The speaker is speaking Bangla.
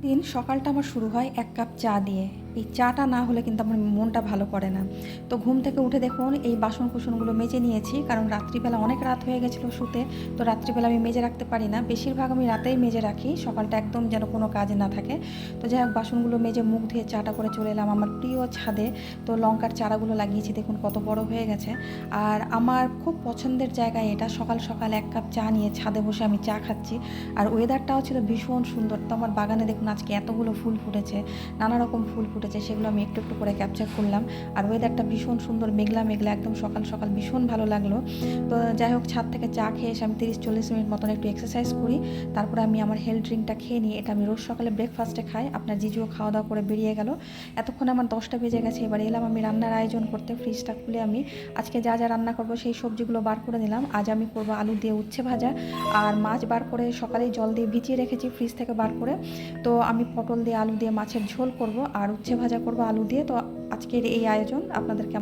দিন সকালটা আমার শুরু হয় এক কাপ চা দিয়ে। এই চাটা না হলে কিন্তু আমার মনটা ভালো করে না। তো ঘুম থেকে উঠে দেখুন এই বাসন-কুসনগুলো মেজে নিয়েছি। কারণ রাত্রিবেলা অনেক রাত হয়ে গেছিলো শুতে। তো রাত্রিবেলা আমি মেজে রাখতে পারি না। বেশিরভাগ আমি রাতেই মেজে রাখি। সকালটা একদম যেন কোনো কাজ না থাকে। তো যাই হোক বাসনগুলো মেজে মুখ ধুয়ে চাটা করে চলে এলাম আমার প্রিয় ছাদে। তো লঙ্কার চারাগুলো লাগিয়েছি দেখুন কত বড় হয়ে গেছে। আর আমার খুব পছন্দের জায়গায় এটা সকাল, সকাল ১ কাপ চা নিয়ে ছাদে বসে আমি চা খাচ্ছি। আর ওয়েদারটাও ছিল ভীষণ সুন্দর। তো আমার বাগানে দেখুন আজকে এতগুলো ফুল ফুটেছে, নানা রকম ফুল ফুটেছে, সেগুলো আমি একটু একটু করে ক্যাপচার করলাম। আর ওয়েদারটা ভীষণ সুন্দর, মেঘলা মেঘলা একদম সকাল সকাল ভীষণ ভালো লাগলো। তো যাই হোক ছাদ থেকে চা খেয়ে এসে আমি ৩০-৪০ মিনিট মতন একটু এক্সারসাইজ করি। তারপরে আমি আমার হেলথ ড্রিঙ্কটা খেয়ে নিই। এটা আমি রোজ সকালে ব্রেকফাস্টে খাই। আপনার জিজুও খাওয়া দাওয়া করে বেরিয়ে গেল। এতক্ষণে আমার ১০টা বেজে গেছে। এবার এলাম আমি রান্নার আয়োজন করতে। ফ্রিজটা খুলে আমি আজকে যা যা রান্না করব সেই সবজিগুলো বার করে নিলাম। আজ আমি করব আলু দিয়ে উচ্ছে ভাজা, আর মাছ বার করে সকালেই জল দিয়ে ভিজিয়ে রেখেছি ফ্রিজ থেকে বার করে। তো আমি পটল দিয়ে আলু দিয়ে মাছের ঝোল করব আর উচ্ছে ভাজা করব আলু দিয়ে। তো আজকের এই আয়োজন আপনাদের কেমন